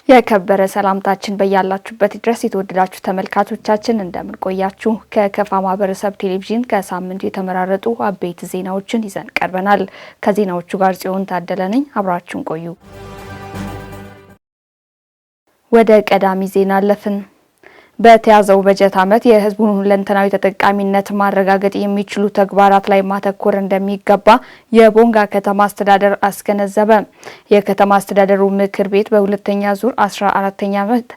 የከበረ ሰላምታችን በያላችሁበት ድረስ የተወደዳችሁ ተመልካቾቻችን እንደምን ቆያችሁ? ከከፋ ማህበረሰብ ቴሌቪዥን ከሳምንቱ የተመራረጡ አበይት ዜናዎችን ይዘን ቀርበናል። ከዜናዎቹ ጋር ጽዮን ታደለ ነኝ። አብራችሁን ቆዩ። ወደ ቀዳሚ ዜና አለፍን። በተያዘው በጀት ዓመት የህዝቡን ሁለንተናዊ ተጠቃሚነት ማረጋገጥ የሚችሉ ተግባራት ላይ ማተኮር እንደሚገባ የቦንጋ ከተማ አስተዳደር አስገነዘበ። የከተማ አስተዳደሩ ምክር ቤት በሁለተኛ ዙር 14ኛ ዓመት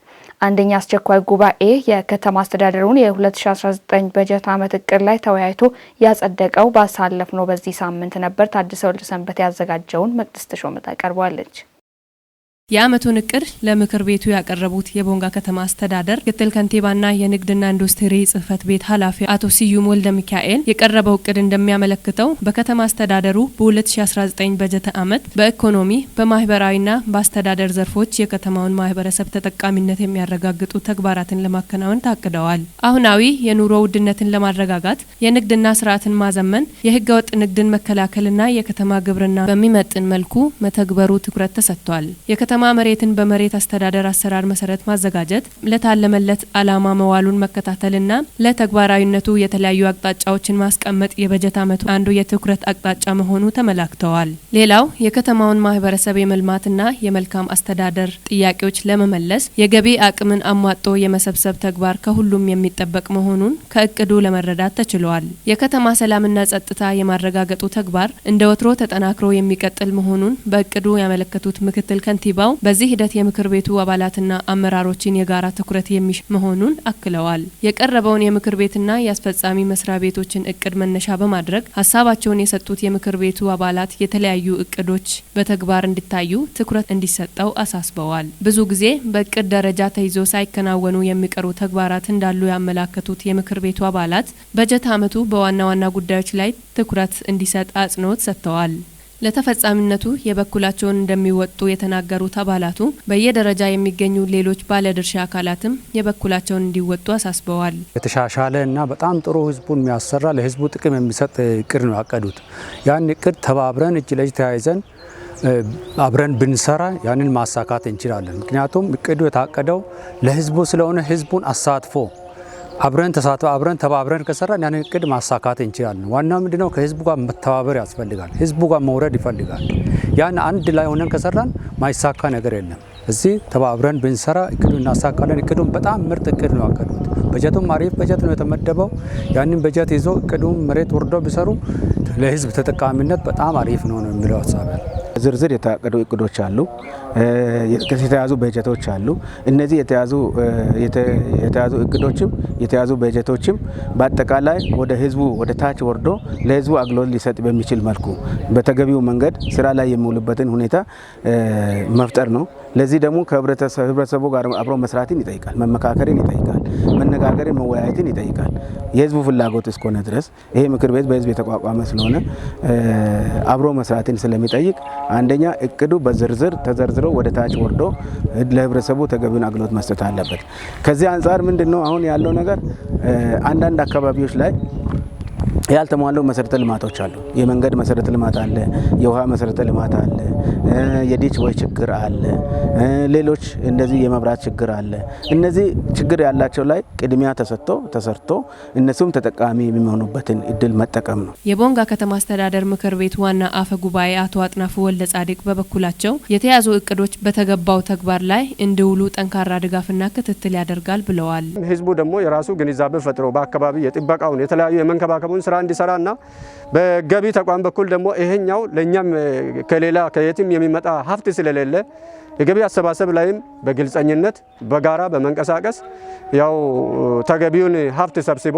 አንደኛ አስቸኳይ ጉባኤ የከተማ አስተዳደሩን የ2019 በጀት ዓመት እቅድ ላይ ተወያይቶ ያጸደቀው ባሳለፍነው በዚህ ሳምንት ነበር። ታድሰው ወልደሰንበት ያዘጋጀውን መቅደስ ተሾመ ታቀርባለች። የዓመቱን እቅድ ለምክር ቤቱ ያቀረቡት የቦንጋ ከተማ አስተዳደር ምክትል ከንቲባና የንግድና ኢንዱስትሪ ጽህፈት ቤት ኃላፊ አቶ ስዩም ወልደ ሚካኤል የቀረበው እቅድ እንደሚያመለክተው በከተማ አስተዳደሩ በ2019 በጀት ዓመት በኢኮኖሚ በማህበራዊና በአስተዳደር ዘርፎች የከተማውን ማህበረሰብ ተጠቃሚነት የሚያረጋግጡ ተግባራትን ለማከናወን ታቅደዋል። አሁናዊ የኑሮ ውድነትን ለማረጋጋት የንግድና ስርዓትን ማዘመን፣ የህገወጥ ንግድን መከላከልና የከተማ ግብርና በሚመጥን መልኩ መተግበሩ ትኩረት ተሰጥቷል። የከተማ መሬትን በመሬት አስተዳደር አሰራር መሰረት ማዘጋጀት፣ ለታለመለት ዓላማ መዋሉን መከታተልና ለተግባራዊነቱ የተለያዩ አቅጣጫዎችን ማስቀመጥ የበጀት ዓመቱ አንዱ የትኩረት አቅጣጫ መሆኑ ተመላክተዋል። ሌላው የከተማውን ማህበረሰብ የመልማትና የመልካም አስተዳደር ጥያቄዎች ለመመለስ የገቢ አቅምን አሟጦ የመሰብሰብ ተግባር ከሁሉም የሚጠበቅ መሆኑን ከእቅዱ ለመረዳት ተችሏል። የከተማ ሰላምና ጸጥታ የማረጋገጡ ተግባር እንደ ወትሮ ተጠናክሮ የሚቀጥል መሆኑን በእቅዱ ያመለከቱት ምክትል ከንቲባ በዚህ ሂደት የምክር ቤቱ አባላትና አመራሮችን የጋራ ትኩረት የሚሽ መሆኑን አክለዋል። የቀረበውን የምክር ቤትና የአስፈጻሚ መስሪያ ቤቶችን እቅድ መነሻ በማድረግ ሀሳባቸውን የሰጡት የምክር ቤቱ አባላት የተለያዩ እቅዶች በተግባር እንዲታዩ ትኩረት እንዲሰጠው አሳስበዋል። ብዙ ጊዜ በእቅድ ደረጃ ተይዞ ሳይከናወኑ የሚቀሩ ተግባራት እንዳሉ ያመላከቱት የምክር ቤቱ አባላት በጀት ዓመቱ በዋና ዋና ጉዳዮች ላይ ትኩረት እንዲሰጥ አጽንኦት ሰጥተዋል። ለተፈጻሚነቱ የበኩላቸውን እንደሚወጡ የተናገሩት አባላቱ በየደረጃ የሚገኙ ሌሎች ባለድርሻ አካላትም የበኩላቸውን እንዲወጡ አሳስበዋል። የተሻሻለ እና በጣም ጥሩ ህዝቡን የሚያሰራ ለህዝቡ ጥቅም የሚሰጥ እቅድ ነው ያቀዱት። ያን እቅድ ተባብረን እጅ ለእጅ ተያይዘን አብረን ብንሰራ ያንን ማሳካት እንችላለን። ምክንያቱም እቅዱ የታቀደው ለህዝቡ ስለሆነ ህዝቡን አሳትፎ አብረን ተባብረን ከሰራን ያንን እቅድ ማሳካት እንችላለን። ዋናው ምንድነው? ከህዝቡ ጋር መተባበር ያስፈልጋል። ህዝቡ ጋር መውረድ ይፈልጋል። ያን አንድ ላይ ሆነን ከሰራን ማይሳካ ነገር የለም። እዚህ ተባብረን ብንሰራ እቅዱን እናሳካለን። እቅዱን በጣም ምርጥ እቅድ ነው ያቀዱት። በጀቱም አሪፍ በጀት ነው የተመደበው። ያንን በጀት ይዞ እቅዱን መሬት ወርዶ ቢሰሩ ለህዝብ ተጠቃሚነት በጣም አሪፍ ነው የሚለው ሀሳብ ያለ ዝርዝር የታቀዱ እቅዶች አሉ። የተያዙ በጀቶች አሉ። እነዚህ የተያዙ እቅዶችም የተያዙ በጀቶችም በአጠቃላይ ወደ ህዝቡ ወደ ታች ወርዶ ለህዝቡ አገልግሎት ሊሰጥ በሚችል መልኩ በተገቢው መንገድ ስራ ላይ የሚውልበትን ሁኔታ መፍጠር ነው። ለዚህ ደግሞ ከህብረተሰቡ ጋር አብሮ መስራትን ይጠይቃል፣ መመካከርን ይጠይቃል፣ መነጋገርን መወያየትን ይጠይቃል። የህዝቡ ፍላጎት እስከሆነ ድረስ ይሄ ምክር ቤት በህዝብ የተቋቋመ ስለሆነ አብሮ መስራትን ስለሚጠይቅ አንደኛ እቅዱ በዝርዝር ተዘርዝሮ ወደ ታች ወርዶ ለህብረተሰቡ ተገቢውን አገልግሎት መስጠት አለበት። ከዚህ አንጻር ምንድነው አሁን ያለው ነገር አንዳንድ አካባቢዎች ላይ ያልተሟሉ መሰረተ ልማቶች አሉ። የመንገድ መሰረተ ልማት አለ፣ የውሃ መሰረተ ልማት አለ፣ የዲች ወይ ችግር አለ፣ ሌሎች እንደዚህ የመብራት ችግር አለ። እነዚህ ችግር ያላቸው ላይ ቅድሚያ ተሰርቶ እነሱም ተጠቃሚ የሚሆኑበትን እድል መጠቀም ነው። የቦንጋ ከተማ አስተዳደር ምክር ቤት ዋና አፈ ጉባኤ አቶ አጥናፉ ወልደ ጻድቅ በበኩላቸው የተያዙ እቅዶች በተገባው ተግባር ላይ እንዲውሉ ጠንካራ ድጋፍና ክትትል ያደርጋል ብለዋል። ህዝቡ ደግሞ የራሱ ግንዛቤ ፈጥሮ በአካባቢ የጥበቃውን የተለያዩ የመንከባከቡን ስራ እንዲሰራና በገቢ ተቋም በኩል ደግሞ ይሄኛው ለኛም ከሌላ ከየትም የሚመጣ ሀብት ስለሌለ የገቢ አሰባሰብ ላይም በግልጸኝነት በጋራ በመንቀሳቀስ ያው ተገቢውን ሀብት ሰብስቦ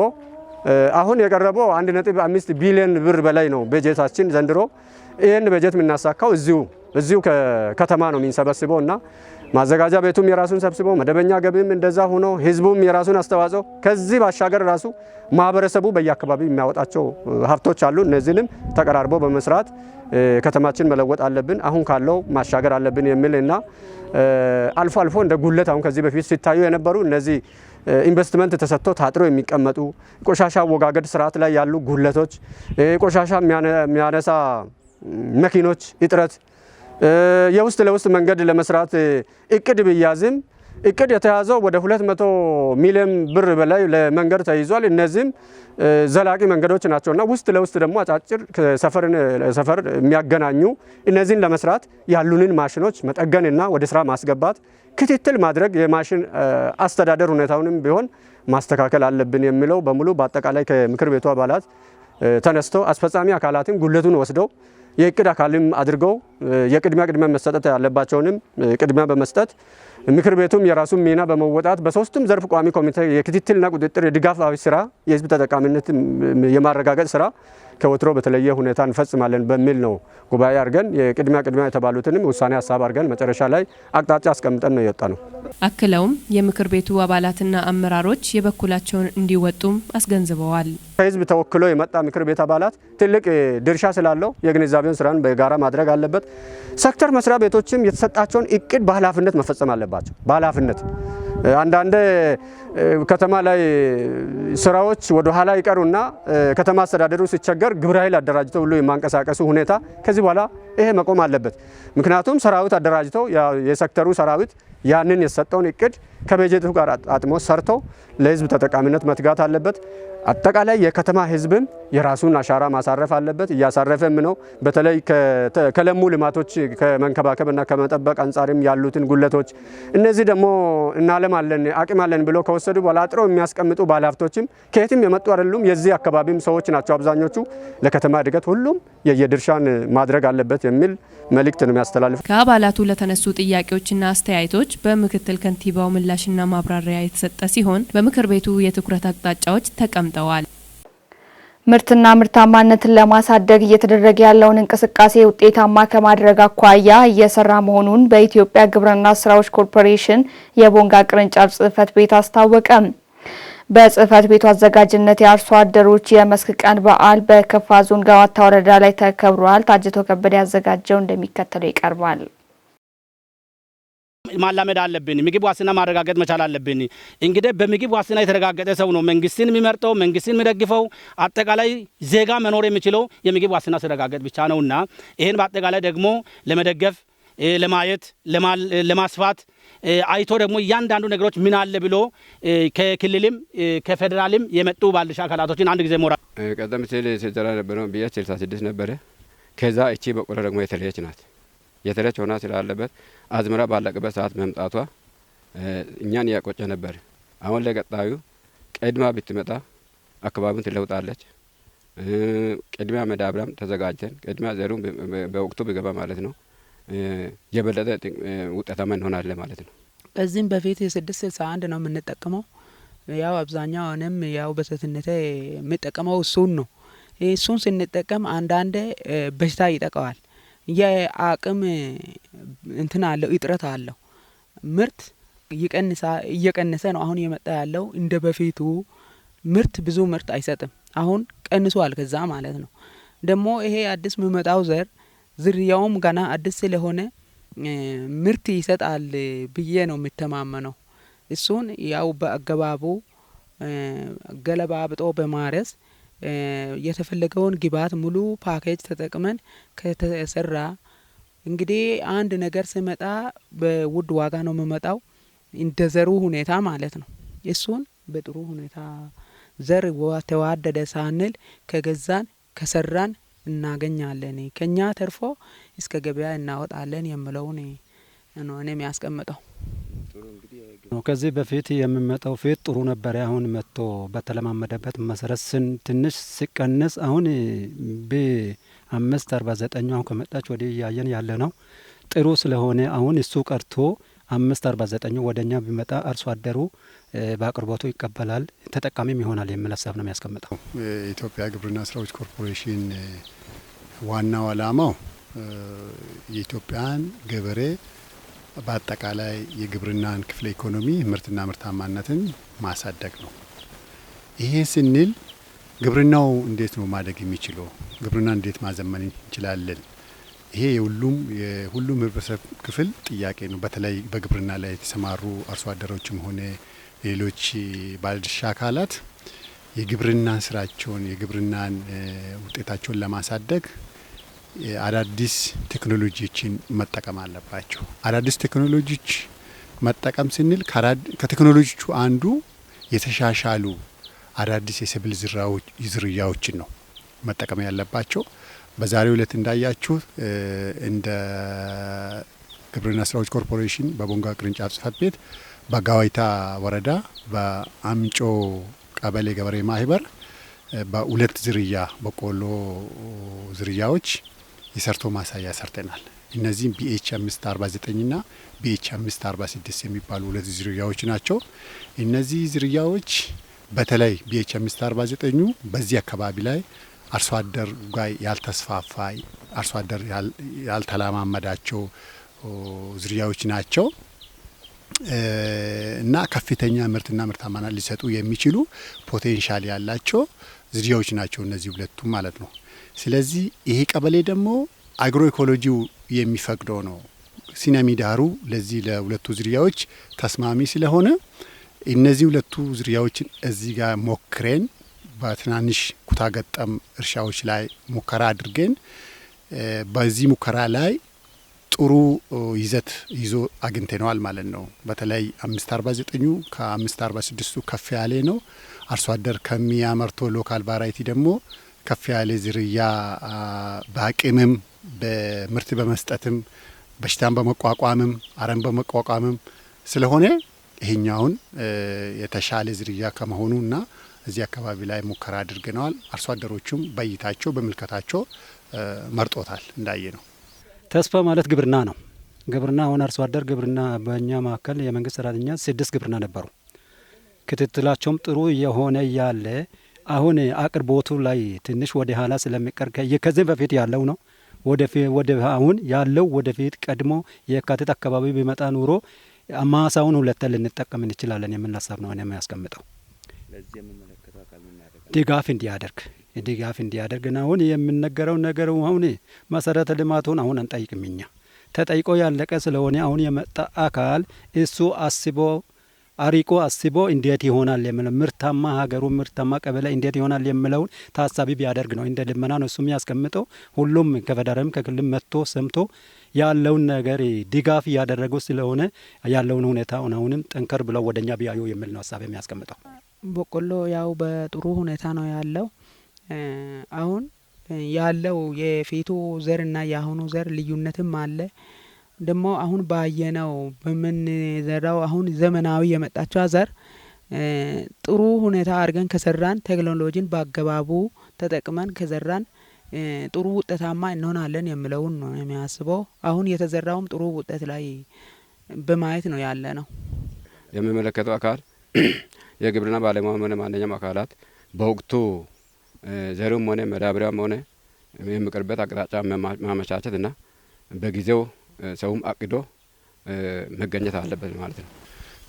አሁን የቀረበው 1.5 ቢሊዮን ብር በላይ ነው በጀታችን ዘንድሮ። ይሄን በጀት የምናሳካው እዚሁ ከተማ ነው የሚንሰበስበው እና ማዘጋጃ ቤቱም የራሱን ሰብስቦ መደበኛ ገቢም እንደዛ ሆኖ ህዝቡም የራሱን አስተዋጽኦ ከዚህ ባሻገር ራሱ ማህበረሰቡ በየአካባቢው የሚያወጣቸው ሀብቶች አሉ። እነዚህንም ተቀራርቦ በመስራት ከተማችን መለወጥ አለብን፣ አሁን ካለው ማሻገር አለብን የሚልና አልፎ አልፎ እንደ ጉለት አሁን ከዚህ በፊት ሲታዩ የነበሩ እነዚህ ኢንቨስትመንት ተሰጥቶ ታጥሮ የሚቀመጡ ቆሻሻ አወጋገድ ስርዓት ላይ ያሉ ጉለቶች፣ ቆሻሻ የሚያነሳ መኪኖች እጥረት የውስጥ ለውስጥ መንገድ ለመስራት እቅድ ቢያዝም እቅድ የተያዘው ወደ 200 ሚሊዮን ብር በላይ ለመንገድ ተይዟል። እነዚህም ዘላቂ መንገዶች ናቸውና ውስጥ ለውስጥ ደግሞ አጫጭር ሰፈር የሚያገናኙ እነዚህን ለመስራት ያሉንን ማሽኖች መጠገንና ወደ ስራ ማስገባት ክትትል ማድረግ የማሽን አስተዳደር ሁኔታውንም ቢሆን ማስተካከል አለብን የሚለው በሙሉ በአጠቃላይ ከምክር ቤቱ አባላት ተነስቶ አስፈጻሚ አካላትም ጉለቱን ወስደው የእቅድ አካልም አድርገው የቅድሚያ መሰጠት ያለባቸውንም ቅድሚያ በመስጠት ምክር ቤቱም የራሱን ሚና በመወጣት በሶስቱም ዘርፍ ቋሚ ኮሚቴ የክትትልና ቁጥጥር የድጋፋዊ ስራ የህዝብ ተጠቃሚነት የማረጋገጥ ስራ ከወትሮ በተለየ ሁኔታ እንፈጽማለን በሚል ነው ጉባኤ አድርገን የቅድሚያ የተባሉትንም ውሳኔ ሀሳብ አድርገን መጨረሻ ላይ አቅጣጫ አስቀምጠን ነው የወጣ ነው። አክለውም የምክር ቤቱ አባላትና አመራሮች የበኩላቸውን እንዲወጡም አስገንዝበዋል። ከህዝብ ተወክሎ የመጣ ምክር ቤት አባላት ትልቅ ድርሻ ስላለው የግንዛቤውን ስራን በጋራ ማድረግ አለበት። ሴክተር መስሪያ ቤቶችም የተሰጣቸውን እቅድ በኃላፊነት መፈጸም አለባቸው። በኃላፊነት አንዳንድ ከተማ ላይ ስራዎች ወደ ኋላ ይቀሩና ከተማ አስተዳደሩ ሲቸገር ግብረ ኃይል አደራጅተው ሁሉ የማንቀሳቀሱ ሁኔታ ከዚህ በኋላ ይሄ መቆም አለበት። ምክንያቱም ሰራዊት አደራጅተው የሴክተሩ ሰራዊት ያንን የሰጠውን እቅድ ከበጀቱ ጋር አጥሞ ሰርተው ለህዝብ ተጠቃሚነት መትጋት አለበት። አጠቃላይ የከተማ ህዝብም የራሱን አሻራ ማሳረፍ አለበት። እያሳረፈም ነው። በተለይ ከለሙ ልማቶች ከመንከባከብና ከመጠበቅ አንጻርም ያሉትን ጉለቶች እነዚህ ደግሞ እናለማለን አቅም አለን ብሎ ከወሰዱ በኋላ አጥረው የሚያስቀምጡ ባለሀብቶችም ከየትም የመጡ አይደሉም። የዚህ አካባቢም ሰዎች ናቸው አብዛኞቹ። ለከተማ እድገት ሁሉም የየድርሻን ማድረግ አለበት የሚል መልእክት ነው የሚያስተላልፍ። ከአባላቱ ለተነሱ ጥያቄዎችና አስተያየቶች በምክትል ከንቲባው ምላሽና ማብራሪያ የተሰጠ ሲሆን በምክር ቤቱ የትኩረት አቅጣጫዎች ተቀምጠዋል። ምርትና ምርታማነትን ለማሳደግ እየተደረገ ያለውን እንቅስቃሴ ውጤታማ ከማድረግ አኳያ እየሰራ መሆኑን በኢትዮጵያ ግብርና ስራዎች ኮርፖሬሽን የቦንጋ ቅርንጫፍ ጽህፈት ቤት አስታወቀ። በጽህፈት ቤቱ አዘጋጅነት የአርሶ አደሮች የመስክ ቀን በዓል በከፋ ዞን ጋዋታ ወረዳ ላይ ተከብሯል። ታጅቶ ከበደ ያዘጋጀው እንደሚከተለው ይቀርባል። ማላመድ አለብን። ምግብ ዋስትና ማረጋገጥ መቻል አለብን። እንግዲህ በምግብ ዋስትና የተረጋገጠ ሰው ነው መንግስትን የሚመርጠው፣ መንግስትን የሚደግፈው። አጠቃላይ ዜጋ መኖር የሚችለው የምግብ ዋስትና ሲረጋገጥ ብቻ ነውና ይሄን በአጠቃላይ ደግሞ ለመደገፍ ለማየት ለማስፋት አይቶ ደግሞ እያንዳንዱ ነገሮች ምን አለ ብሎ ከክልልም ከፌደራልም የመጡ ባለድርሻ አካላቶችን አንድ ጊዜ ሞራ ቀደም ሲል ሲዘራ ነበረው ቢያ 66 ነበረ። ከዛ እቺ በቆሎ ደግሞ የተለየች ናት። የተለየች ሆና ስላለበት አዝመራ ባለቀበት ሰዓት መምጣቷ እኛን ያቆጨ ነበር። አሁን ለቀጣዩ ቀድማ ብትመጣ አካባቢውን ትለውጣለች። ቅድሚያ መዳብራም ተዘጋጅተን ቅድሚያ ዘሩን በወቅቱ ቢገባ ማለት ነው የበለጠ ውጤታማ እንሆናለን ማለት ነው። ከዚህም በፊት 661 ነው የምንጠቀመው። ያው አብዛኛው እኔም ያው በሴትነቴ የምጠቀመው እሱን ነው። እሱን ስንጠቀም አንዳንዴ በሽታ ይጠቃዋል። የአቅም እንትን አለው እጥረት አለው። ምርት እየቀነሰ ነው አሁን የመጣ ያለው። እንደ በፊቱ ምርት ብዙ ምርት አይሰጥም። አሁን ቀንሷል ከዛ ማለት ነው። ደግሞ ይሄ አዲስ የሚመጣው ዘር ዝርያውም ገና አዲስ ስለሆነ ምርት ይሰጣል ብዬ ነው የሚተማመነው። እሱን ያው በአገባቡ ገለባብጦ በማረስ የተፈለገውን ግብዓት ሙሉ ፓኬጅ ተጠቅመን ከተሰራ እንግዲህ አንድ ነገር ሲመጣ በውድ ዋጋ ነው የሚመጣው፣ እንደ ዘሩ ሁኔታ ማለት ነው። እሱን በጥሩ ሁኔታ ዘር ተዋደደ ሳንል ከገዛን ከሰራን እናገኛለን። ከኛ ተርፎ እስከ ገበያ እናወጣለን የሚለውን ነው እኔ የሚያስቀምጠው። ከዚህ በፊት የሚመጣው ፊት ጥሩ ነበር። አሁን መጥቶ በተለማመደበት መሰረት ትንሽ ሲቀንስ አሁን በ549 አሁን ከመጣች ወዲህ እያየን ያለ ነው ጥሩ ስለሆነ አሁን እሱ ቀርቶ 549 ወደኛ ቢመጣ አርሶ አደሩ በአቅርቦቱ ይቀበላል፣ ተጠቃሚም ይሆናል የሚል ሀሳብ ነው የሚያስቀምጠው። የኢትዮጵያ ግብርና ስራዎች ኮርፖሬሽን ዋናው ዓላማው የኢትዮጵያን ገበሬ በአጠቃላይ የግብርናን ክፍለ ኢኮኖሚ ምርትና ምርታማነትን ማሳደግ ነው። ይሄ ስንል ግብርናው እንዴት ነው ማደግ የሚችለው? ግብርና እንዴት ማዘመን እንችላለን? ይሄ የሁሉም ህብረተሰብ ክፍል ጥያቄ ነው። በተለይ በግብርና ላይ የተሰማሩ አርሶ አደሮችም ሆነ ሌሎች ባለድርሻ አካላት የግብርና ስራቸውን የግብርናን ውጤታቸውን ለማሳደግ አዳዲስ ቴክኖሎጂዎችን መጠቀም አለባቸው። አዳዲስ ቴክኖሎጂዎች መጠቀም ስንል ከቴክኖሎጂዎቹ አንዱ የተሻሻሉ አዳዲስ የሰብል ዝርያዎችን ነው መጠቀም ያለባቸው። በዛሬው ዕለት እንዳያችሁ እንደ ግብርና ስራዎች ኮርፖሬሽን በቦንጋ ቅርንጫፍ ጽህፈት ቤት በጋዋይታ ወረዳ በአምጮ ቀበሌ ገበሬ ማህበር በሁለት ዝርያ በቆሎ ዝርያዎች የሰርቶ ማሳያ ሰርተናል። እነዚህም BH 549 እና BH 546 የሚባሉ ሁለት ዝርያዎች ናቸው። እነዚህ ዝርያዎች በተለይ BH 549 በዚህ አካባቢ ላይ አርሶ አደር ጋር ያልተስፋፋ አርሶ አደር ያልተለማመዳቸው ዝርያዎች ናቸው እና ከፍተኛ ምርትና ምርታማነት ሊሰጡ የሚችሉ ፖቴንሻል ያላቸው ዝርያዎች ናቸው እነዚህ ሁለቱ ማለት ነው። ስለዚህ ይሄ ቀበሌ ደግሞ አግሮ ኢኮሎጂው የሚፈቅደው ነው። ስነ ምህዳሩ ለዚህ ለሁለቱ ዝርያዎች ተስማሚ ስለሆነ እነዚህ ሁለቱ ዝርያዎችን እዚህ ጋር ሞክረን በትናንሽ ኩታ ገጠም እርሻዎች ላይ ሙከራ አድርገን በዚህ ሙከራ ላይ ጥሩ ይዘት ይዞ አግኝተነዋል ማለት ነው። በተለይ 549 ከ546 ከፍ ያለ ነው። አርሶ አደር ከሚያመርተው ሎካል ቫራይቲ ደግሞ ከፍ ያለ ዝርያ በአቅምም በምርት በመስጠትም በሽታን በመቋቋምም አረም በመቋቋምም ስለሆነ ይሄኛውን የተሻለ ዝርያ ከመሆኑና እዚህ አካባቢ ላይ ሙከራ አድርገናል። አርሶ አደሮቹም በይታቸው በምልከታቸው መርጦታል። እንዳየ ነው። ተስፋ ማለት ግብርና ነው። ግብርና አሁን አርሶ አደር ግብርና በእኛ መካከል የመንግስት ሰራተኛ 6 ግብርና ነበሩ። ክትትላቸውም ጥሩ የሆነ ያለ አሁን አቅርቦቱ ላይ ትንሽ ወደ ኋላ ስለሚቀር ከዚህ በፊት ያለው ነው ወደ አሁን ያለው ወደፊት ቀድሞ የካቲት አካባቢ ቢመጣ ኑሮ ማሳውን ሁለት ልንጠቀም እንችላለን የሚል ሀሳብ ነው የሚያስቀምጠው። ለዚህ የምመለከተው አካል ምን ያደርጋል? ድጋፍ እንዲያደርግ ነው አሁን የምንነገረው ነገር። አሁን መሰረተ ልማቱን አሁን አንጠይቅም እኛ ተጠይቆ ያለቀ ስለሆነ አሁን የመጣ አካል እሱ አሪቆ አስቦ እንዴት ይሆናል የሚለው ምርታማ ሀገሩ ምርታማ ቀበሌ እንዴት ይሆናል የሚለውን ታሳቢ ቢያደርግ ነው። እንደ ልመና ነው እሱም ያስቀምጠው። ሁሉም ከፌደራልም ከክልል መጥቶ ሰምቶ ያለውን ነገር ድጋፍ እያደረጉ ስለሆነ ያለውን ሁኔታ አሁንም ጠንከር ብለው ወደኛ ቢያዩ የሚል ነው ሀሳብ የሚያስቀምጠው። በቆሎ ያው በጥሩ ሁኔታ ነው ያለው። አሁን ያለው የፊቱ ዘርና የአሁኑ ዘር ልዩነትም አለ። ደግሞ አሁን ባየነው በምንዘራው አሁን ዘመናዊ የመጣቸው ዘር ጥሩ ሁኔታ አድርገን ከሰራን ቴክኖሎጂን በአገባቡ ተጠቅመን ከዘራን ጥሩ ውጤታማ እንሆናለን የሚለውን ነው የሚያስበው። አሁን የተዘራውም ጥሩ ውጤት ላይ በማየት ነው ያለ ነው። የሚመለከተው አካል የግብርና ባለሙያም ሆነ ማንኛውም አካላት በወቅቱ ዘሩም ሆነ መዳበሪያም ሆነ የሚቀርበት አቅጣጫ ማመቻቸትና በጊዜው ሰውም አቅዶ መገኘት አለበት ማለት ነው።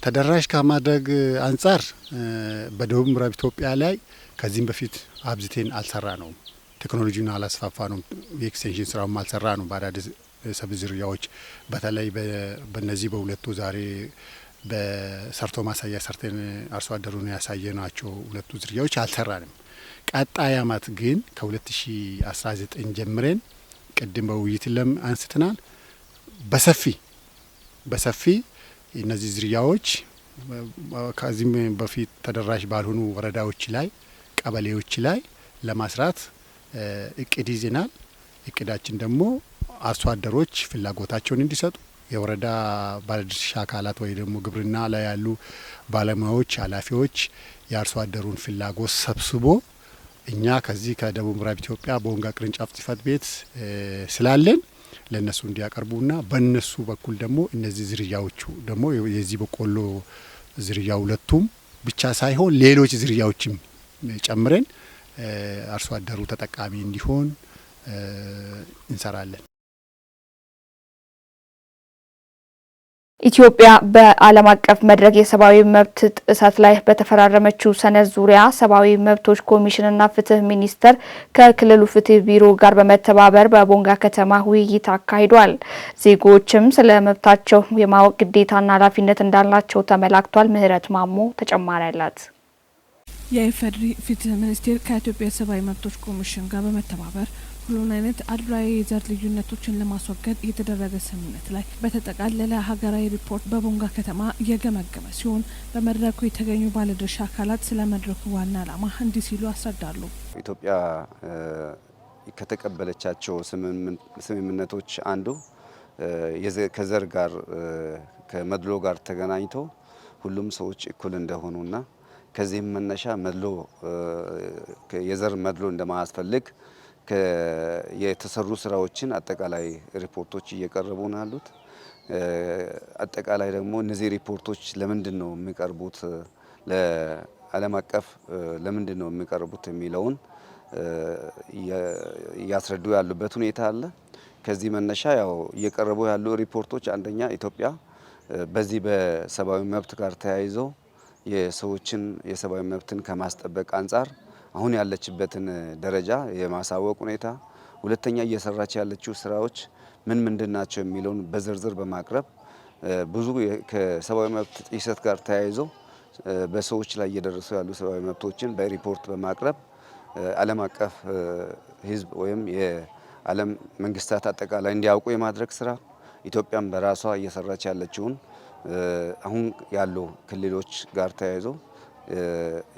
ተደራሽ ከማድረግ አንጻር በደቡብ ምዕራብ ኢትዮጵያ ላይ ከዚህም በፊት አብዝቴን አልሰራ ነው። ቴክኖሎጂን አላስፋፋ ነው። የኤክስቴንሽን ስራውም አልሰራ ነው። በአዳዲስ ሰብል ዝርያዎች በተለይ በነዚህ በሁለቱ ዛሬ በሰርቶ ማሳያ ሰርተን አርሶ አደሩን ያሳየ ናቸው ሁለቱ ዝርያዎች አልሰራንም። ቀጣይ አመት ግን ከ2019 ጀምረን ቅድም በውይይት አንስተናል። በሰፊ እነዚህ ዝርያዎች ከዚህም በፊት ተደራሽ ባልሆኑ ወረዳዎች ላይ ቀበሌዎች ላይ ለማስራት እቅድ ይዘናል። እቅዳችን ደግሞ አርሶ አደሮች ፍላጎታቸውን እንዲሰጡ የወረዳ ባለድርሻ አካላት ወይ ደግሞ ግብርና ላይ ያሉ ባለሙያዎች፣ ኃላፊዎች የአርሶ አደሩን ፍላጎት ሰብስቦ እኛ ከዚህ ከደቡብ ምዕራብ ኢትዮጵያ ቦንጋ ቅርንጫፍ ጽህፈት ቤት ስላለን ለነሱ እንዲያቀርቡና በነሱ በኩል ደግሞ እነዚህ ዝርያዎቹ ደግሞ የዚህ በቆሎ ዝርያ ሁለቱም ብቻ ሳይሆን ሌሎች ዝርያዎችም ጨምረን አርሶ አደሩ ተጠቃሚ እንዲሆን እንሰራለን። ኢትዮጵያ በዓለም አቀፍ መድረክ የሰብአዊ መብት ጥሰት ላይ በተፈራረመችው ሰነድ ዙሪያ ሰብአዊ መብቶች ኮሚሽንና ፍትህ ሚኒስቴር ከክልሉ ፍትህ ቢሮ ጋር በመተባበር በቦንጋ ከተማ ውይይት አካሂዷል። ዜጎችም ስለ መብታቸው የማወቅ ግዴታና ኃላፊነት እንዳላቸው ተመላክቷል። ምህረት ማሞ ተጨማሪ አላት። የኢፌዴሪ ፍትህ ሚኒስቴር ከኢትዮጵያ ሰብአዊ መብቶች ኮሚሽን ጋር በመተባበር ሁሉን አይነት አድሏዊ የዘር ልዩነቶችን ለማስወገድ የተደረገ ስምምነት ላይ በተጠቃለለ ሀገራዊ ሪፖርት በቦንጋ ከተማ እየገመገመ ሲሆን በመድረኩ የተገኙ ባለድርሻ አካላት ስለ መድረኩ ዋና ዓላማ እንዲህ ሲሉ ያስረዳሉ። ኢትዮጵያ ከተቀበለቻቸው ስምምነቶች አንዱ ከዘር ጋር ከመድሎ ጋር ተገናኝቶ ሁሉም ሰዎች እኩል እንደሆኑና ከዚህም መነሻ መድሎ የዘር መድሎ እንደማያስፈልግ የተሰሩ ስራዎችን አጠቃላይ ሪፖርቶች እየቀረቡ ነው ያሉት። አጠቃላይ ደግሞ እነዚህ ሪፖርቶች ለምንድን ነው የሚቀርቡት፣ ለዓለም አቀፍ ለምንድን ነው የሚቀርቡት የሚለውን እያስረዱ ያሉበት ሁኔታ አለ። ከዚህ መነሻ ያው እየቀረቡ ያሉ ሪፖርቶች አንደኛ ኢትዮጵያ በዚህ በሰብአዊ መብት ጋር ተያይዞ የሰዎችን የሰብአዊ መብትን ከማስጠበቅ አንጻር አሁን ያለችበትን ደረጃ የማሳወቅ ሁኔታ፣ ሁለተኛ እየሰራች ያለችው ስራዎች ምን ምንድን ናቸው የሚለውን በዝርዝር በማቅረብ ብዙ ከሰብአዊ መብት ጥሰት ጋር ተያይዞ በሰዎች ላይ እየደረሱ ያሉ ሰብአዊ መብቶችን በሪፖርት በማቅረብ ዓለም አቀፍ ሕዝብ ወይም የዓለም መንግስታት አጠቃላይ እንዲያውቁ የማድረግ ስራ ኢትዮጵያም በራሷ እየሰራች ያለችውን አሁን ያሉ ክልሎች ጋር ተያይዞ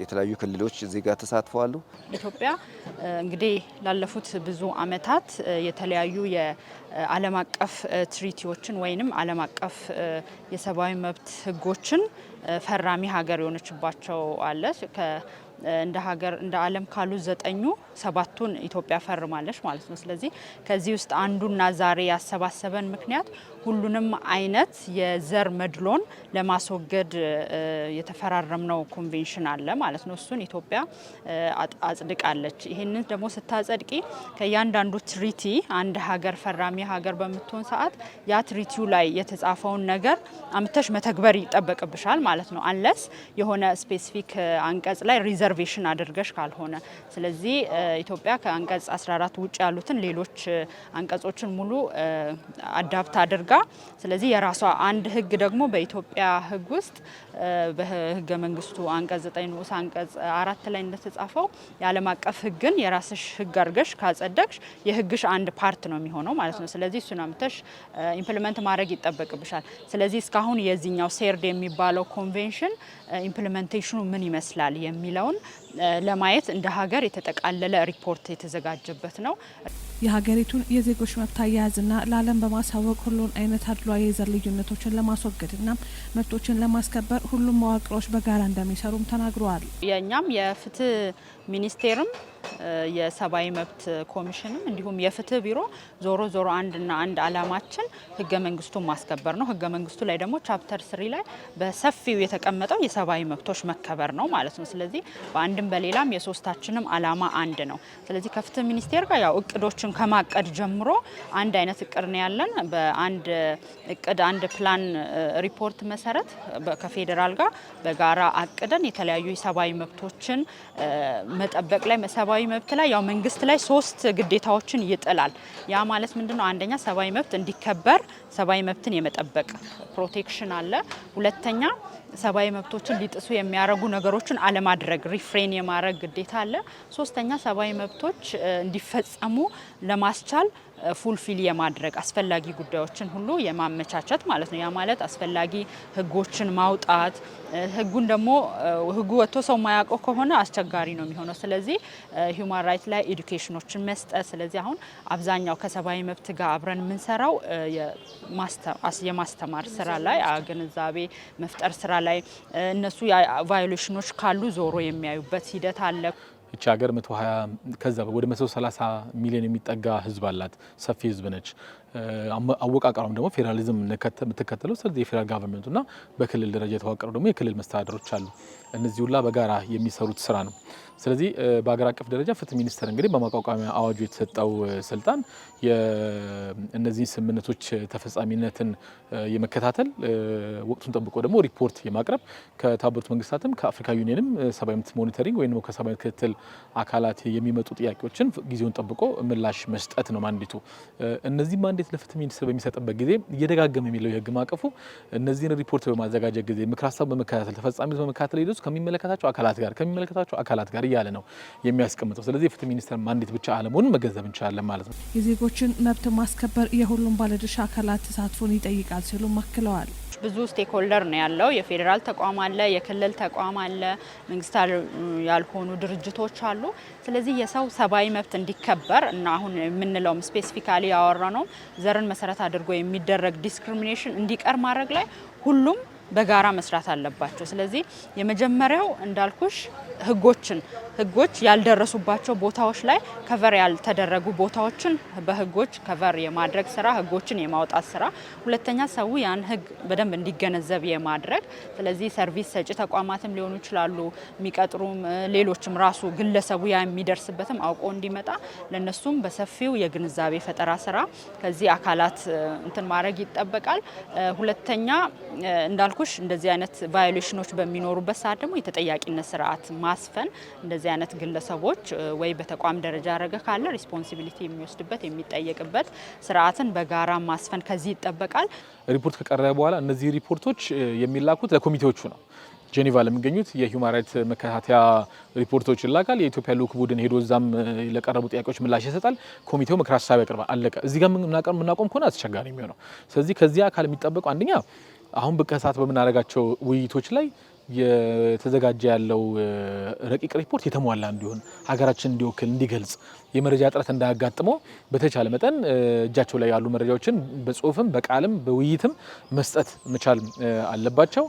የተለያዩ ክልሎች እዚህ ጋር ተሳትፈዋል። ኢትዮጵያ እንግዲህ ላለፉት ብዙ አመታት የተለያዩ የዓለም አቀፍ ትሪቲዎችን ወይንም ዓለም አቀፍ የሰብአዊ መብት ህጎችን ፈራሚ ሀገር የሆነችባቸው አለ። እንደ ሀገር እንደ ዓለም ካሉ 9ኙ 7ቱን ኢትዮጵያ ፈርማለች ማለት ነው። ስለዚህ ከዚህ ውስጥ አንዱና ዛሬ ያሰባሰበን ምክንያት ሁሉንም አይነት የዘር መድሎን ለማስወገድ የተፈራረምነው ኮንቬንሽን አለ ማለት ነው። እሱን ኢትዮጵያ አጽድቃለች። ይህንን ደግሞ ስታጸድቂ ከእያንዳንዱ ትሪቲ አንድ ሀገር ፈራሚ ሀገር በምትሆን ሰዓት ያ ትሪቲው ላይ የተጻፈውን ነገር አምተሽ መተግበር ይጠበቅብሻል ማለት ነው። አንለስ የሆነ ስፔሲፊክ አንቀጽ ላይ ሪዘርቬሽን አድርገሽ ካልሆነ። ስለዚህ ኢትዮጵያ ከአንቀጽ 14 ውጭ ያሉትን ሌሎች አንቀጾችን ሙሉ አዳፕት አድርጋ ስለዚህ የራሷ አንድ ህግ ደግሞ በኢትዮጵያ ህግ ውስጥ በህገ መንግስቱ አንቀጽ 9 ንዑስ አንቀጽ 4 ላይ እንደተጻፈው የዓለም አቀፍ ህግን የራስሽ ህግ አድርገሽ ካጸደቅሽ የህግሽ አንድ ፓርት ነው የሚሆነው ማለት ነው። ስለዚህ እሱን አምተሽ ኢምፕሊመንት ማድረግ ይጠበቅብሻል። ስለዚህ እስካሁን የዚህኛው ሴርድ የሚባለው ኮንቬንሽን ኢምፕሊሜንቴሽኑ ምን ይመስላል የሚለውን ለማየት እንደ ሀገር የተጠቃለለ ሪፖርት የተዘጋጀበት ነው። የሀገሪቱን የዜጎች መብት አያያዝና ለዓለም በማሳወቅ ሁሉን አይነት አድሏዊ የዘር ልዩነቶችን ለማስወገድና መብቶችን ለማስከበር ሁሉም መዋቅሮች በጋራ እንደሚሰሩም ተናግረዋል። የእኛም የፍትህ ሚኒስቴርም የሰብአዊ መብት ኮሚሽንም እንዲሁም የፍትህ ቢሮ ዞሮ አንድና አንድ አላማችን ህገ መንግስቱን ማስከበር ነው። ህገ መንግስቱ ላይ ደግሞ ቻፕተር 3 ላይ በሰፊው የተቀመጠው የሰብአዊ መብቶች መከበር ነው ማለት ነው። ስለዚህ በአንድም በሌላም የሶስታችንም አላማ አንድ ነው። ስለዚህ ከፍትህ ሚኒስቴር ጋር ያው እቅዶችን ከማቀድ ጀምሮ አንድ አይነት እቅድ ነው ያለን። በአንድ እቅድ አንድ ፕላን ሪፖርት መሰረት ከፌዴራል ጋር በጋራ አቅደን የተለያዩ የሰብአዊ መብቶችን መጠበቅ ላይ ሰብአዊ መብት ላይ ያው መንግስት ላይ 3 ግዴታዎችን ይጥላል። ያ ማለት ምንድነው? አንደኛ ሰብአዊ መብት እንዲከበር ሰብአዊ መብትን የመጠበቅ ፕሮቴክሽን አለ። ሁለተኛ ሰብአዊ መብቶችን ሊጥሱ የሚያረጉ ነገሮችን አለማድረግ ሪፍሬን የማድረግ ግዴታ አለ። ሶስተኛ ሰብአዊ መብቶች እንዲፈጸሙ ለማስቻል ፉልፊል የማድረግ አስፈላጊ ጉዳዮችን ሁሉ የማመቻቸት ማለት ነው። ያ ማለት አስፈላጊ ህጎችን ማውጣት፣ ህጉን ደግሞ ህጉ ወጥቶ ሰው ማያውቀው ከሆነ አስቸጋሪ ነው የሚሆነው። ስለዚህ ሂውማን ራይት ላይ ኤዱኬሽኖችን መስጠት። ስለዚህ አሁን አብዛኛው ከሰብአዊ መብት ጋር አብረን የምንሰራው የማስተማር ስራ ላይ ግንዛቤ መፍጠር ስራ ላይ እነሱ ቫዮሌሽኖች ካሉ ዞሮ የሚያዩበት ሂደት አለ። እቺ ሀገር 120 ከዛ ወደ 130 ሚሊዮን የሚጠጋ ህዝብ አላት። ሰፊ ህዝብ ነች። አወቃቀሯም ደግሞ ፌዴራሊዝም የምትከተለው ስለዚህ የፌዴራል ጋቨርንመንቱና በክልል ደረጃ የተዋቀረው ደግሞ የክልል መስተዳድሮች አሉ። እነዚህ ሁላ በጋራ የሚሰሩት ስራ ነው። ስለዚህ በሀገር አቀፍ ደረጃ ፍትህ ሚኒስቴር እንግዲህ በማቋቋሚያ አዋጁ የተሰጠው ስልጣን የእነዚህ ስምምነቶች ተፈጻሚነትን የመከታተል ወቅቱን ጠብቆ ደግሞ ሪፖርት የማቅረብ ከተባበሩት መንግስታትም ከአፍሪካ ዩኒየንም ሰብአዊ መብት ሞኒተሪንግ ወይም ከሰብአዊ መብት ክትትል አካላት የሚመጡ ጥያቄዎችን ጊዜውን ጠብቆ ምላሽ መስጠት ነው ማንዴቱ። እነዚህ ማንዴት አስተያየት ለፍትህ ሚኒስትር በሚሰጥበት ጊዜ እየደጋገመ የሚለው የህግ ማዕቀፉ እነዚህን ሪፖርት በማዘጋጀት ጊዜ ምክር ሀሳብ በመከታተል ተፈጻሚነት በመከታተል ሂደቱ ከሚመለከታቸው አካላት ጋር እያለ ነው የሚያስቀምጠው። ስለዚህ የፍትህ ሚኒስትር ማንዴት ብቻ አለመሆኑን መገንዘብ እንችላለን ማለት ነው። የዜጎችን መብት ማስከበር የሁሉም ባለድርሻ አካላት ተሳትፎን ይጠይቃል ሲሉ አክለዋል። ብዙ ስቴክሆልደር ነው ያለው። የፌዴራል ተቋም አለ፣ የክልል ተቋም አለ፣ መንግስታዊ ያልሆኑ ድርጅቶች አሉ። ስለዚህ የሰው ሰብአዊ መብት እንዲከበር እና አሁን የምንለውም ስፔሲፊካሊ ያወራ ነው ዘርን መሰረት አድርጎ የሚደረግ ዲስክሪሚኔሽን እንዲቀር ማድረግ ላይ ሁሉም በጋራ መስራት አለባቸው። ስለዚህ የመጀመሪያው እንዳልኩሽ ህጎች ያልደረሱባቸው ቦታዎች ላይ ከቨር ያልተደረጉ ቦታዎችን በህጎች ከቨር የማድረግ ስራ፣ ህጎችን የማውጣት ስራ። ሁለተኛ ሰው ያን ህግ በደንብ እንዲገነዘብ የማድረግ ስለዚህ ሰርቪስ ሰጪ ተቋማትም ሊሆኑ ይችላሉ፣ የሚቀጥሩም ሌሎችም ራሱ ግለሰቡ ያ የሚደርስበትም አውቆ እንዲመጣ ለነሱም በሰፊው የግንዛቤ ፈጠራ ስራ ከዚህ አካላት እንትን ማድረግ ይጠበቃል። ሁለተኛ እንዳልኩሽ እንደዚህ አይነት ቫዮሌሽኖች በሚኖሩበት ሰዓት ደግሞ የተጠያቂነት ስርዓት ማስፈን እንደዚህ አይነት ግለሰቦች ወይ በተቋም ደረጃ ያደረገ ካለ ሪስፖንሲቢሊቲ የሚወስድበት የሚጠየቅበት ስርዓትን በጋራ ማስፈን ከዚህ ይጠበቃል። ሪፖርት ከቀረበ በኋላ እነዚህ ሪፖርቶች የሚላኩት ለኮሚቴዎቹ ነው። ጄኔቫ ለሚገኙት የሂውማን ራይትስ መከታተያ ሪፖርቶች ይላካል። የኢትዮጵያ ልዑክ ቡድን ሄዶ እዛም ለቀረቡ ጥያቄዎች ምላሽ ይሰጣል። ኮሚቴው ምክር ሀሳብ ያቀርባል። አለቀ። እዚህ ጋር የምናቆም ከሆነ አስቸጋሪ የሚሆነው። ስለዚህ ከዚህ አካል የሚጠበቀው አንደኛ አሁን በከሳት በምናደርጋቸው ውይይቶች ላይ የተዘጋጀ ያለው ረቂቅ ሪፖርት የተሟላ እንዲሆን ሀገራችን እንዲወክል እንዲገልጽ የመረጃ እጥረት እንዳያጋጥመው በተቻለ መጠን እጃቸው ላይ ያሉ መረጃዎችን በጽሁፍም በቃልም በውይይትም መስጠት መቻል አለባቸው።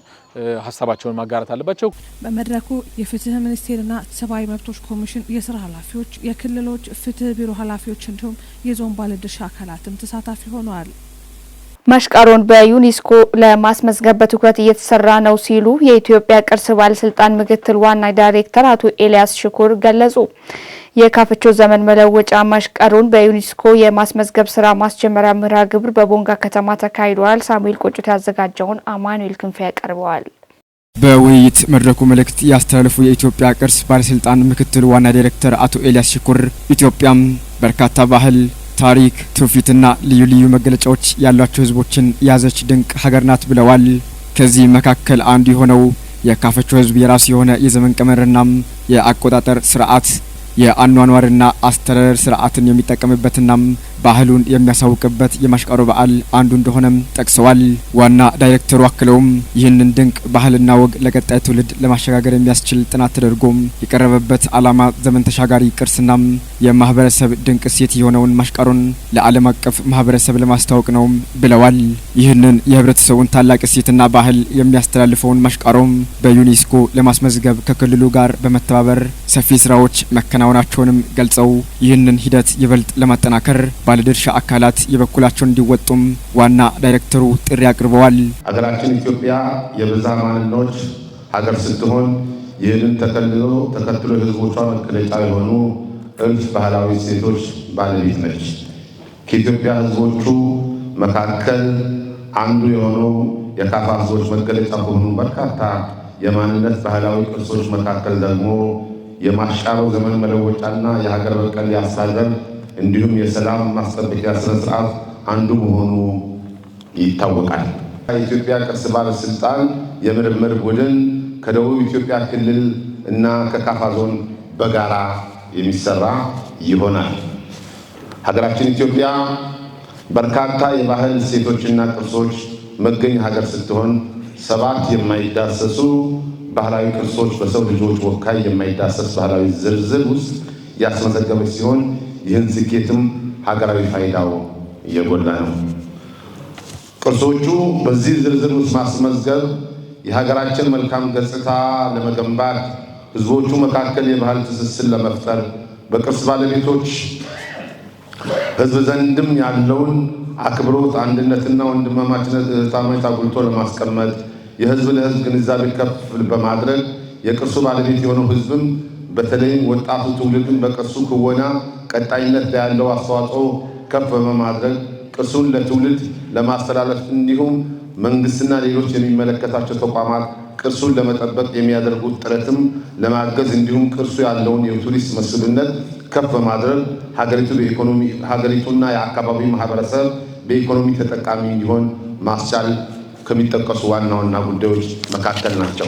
ሀሳባቸውን ማጋራት አለባቸው። በመድረኩ የፍትህ ሚኒስቴርና ሰብአዊ መብቶች ኮሚሽን የስራ ኃላፊዎች፣ የክልሎች ፍትህ ቢሮ ኃላፊዎች እንዲሁም የዞን ባለድርሻ አካላትም ተሳታፊ ሆነዋል። መሽቀሮን በዩኔስኮ ለማስመዝገብ በትኩረት እየተሰራ ነው ሲሉ የኢትዮጵያ ቅርስ ባለስልጣን ምክትል ዋና ዳይሬክተር አቶ ኤልያስ ሽኩር ገለጹ። የካፍቾ ዘመን መለወጫ መሽቀሮን በዩኔስኮ የማስመዝገብ ስራ ማስጀመሪያ መርሃ ግብር በቦንጋ ከተማ ተካሂዷል። ሳሙኤል ቆጭት ያዘጋጀውን አማኑኤል ክንፈ ያቀርበዋል። በውይይት መድረኩ መልእክት ያስተላለፉ የኢትዮጵያ ቅርስ ባለስልጣን ምክትል ዋና ዳይሬክተር አቶ ኤልያስ ሽኩር ኢትዮጵያም በርካታ ባህል ታሪክ ትውፊትና ልዩ ልዩ መገለጫዎች ያሏቸው ህዝቦችን ያዘች ድንቅ ሀገር ናት ብለዋል። ከዚህ መካከል አንዱ የሆነው የካፈቾ ህዝብ የራሱ የሆነ የዘመን ቀመርና የአቆጣጠር ስርዓት የአኗኗርና አስተዳደር ስርዓትን የሚጠቀምበትና ባህሉን የሚያሳውቅበት የማሽቀሮ በዓል አንዱ እንደሆነም ጠቅሰዋል። ዋና ዳይሬክተሩ አክለውም ይህንን ድንቅ ባህልና ወግ ለቀጣይ ትውልድ ለማሸጋገር የሚያስችል ጥናት ተደርጎም የቀረበበት ዓላማ ዘመን ተሻጋሪ ቅርስና የማህበረሰብ ድንቅ እሴት የሆነውን ማሽቀሮን ለዓለም አቀፍ ማህበረሰብ ለማስተዋወቅ ነው ብለዋል። ይህንን የህብረተሰቡን ታላቅ እሴትና ባህል የሚያስተላልፈውን ማሽቀሮም በዩኔስኮ ለማስመዝገብ ከክልሉ ጋር በመተባበር ሰፊ ስራዎች መከናወናቸውንም ገልጸው ይህንን ሂደት ይበልጥ ለማጠናከር ባለድርሻ አካላት የበኩላቸውን እንዲወጡም ዋና ዳይሬክተሩ ጥሪ አቅርበዋል። ሀገራችን ኢትዮጵያ የብዝሃ ማንነቶች ሀገር ስትሆን ይህንን ተከትሎ የህዝቦቿ መገለጫ የሆኑ እልፍ ባህላዊ እሴቶች ባለቤት ነች። ከኢትዮጵያ ህዝቦቹ መካከል አንዱ የሆነው የካፋ ህዝቦች መገለጫ ከሆኑ በርካታ የማንነት ባህላዊ ቅርሶች መካከል ደግሞ የማሽቀሮ ዘመን መለወጫና የሀገር በቀል የአስተዳደር እንዲሁም የሰላም ማስጠበቂያ ስነ ስርዓት አንዱ መሆኑ ይታወቃል። የኢትዮጵያ ቅርስ ባለስልጣን የምርምር ቡድን ከደቡብ ኢትዮጵያ ክልል እና ከካፋ ዞን በጋራ የሚሰራ ይሆናል። ሀገራችን ኢትዮጵያ በርካታ የባህል እሴቶችና ቅርሶች መገኛ ሀገር ስትሆን 7 የማይዳሰሱ ባህላዊ ቅርሶች በሰው ልጆች ወካይ የማይዳሰስ ባህላዊ ዝርዝር ውስጥ ያስመዘገበች ሲሆን ይህን ስኬትም ሀገራዊ ፋይዳው እየጎላ ነው። ቅርሶቹ በዚህ ዝርዝር ውስጥ ማስመዝገብ የሀገራችን መልካም ገጽታ ለመገንባት፣ ህዝቦቹ መካከል የባህል ትስስር ለመፍጠር፣ በቅርስ ባለቤቶች ህዝብ ዘንድም ያለውን አክብሮት፣ አንድነትና ወንድማማችነት እህታማች አጉልቶ ለማስቀመጥ፣ የህዝብ ለህዝብ ግንዛቤ ከፍ በማድረግ የቅርሱ ባለቤት የሆነው ህዝብም በተለይም ወጣቱ ትውልድን በቅርሱ ክወና ቀጣይነት ያለው አስተዋጽኦ ከፍ በማድረግ ቅርሱን ለትውልድ ለማስተላለፍ እንዲሁም መንግስትና ሌሎች የሚመለከታቸው ተቋማት ቅርሱን ለመጠበቅ የሚያደርጉት ጥረትም ለማገዝ እንዲሁም ቅርሱ ያለውን የቱሪስት መስህብነት ከፍ በማድረግ ሀገሪቱና የአካባቢው ማህበረሰብ በኢኮኖሚ ተጠቃሚ እንዲሆን ማስቻል ከሚጠቀሱ ዋና ዋና ጉዳዮች መካከል ናቸው።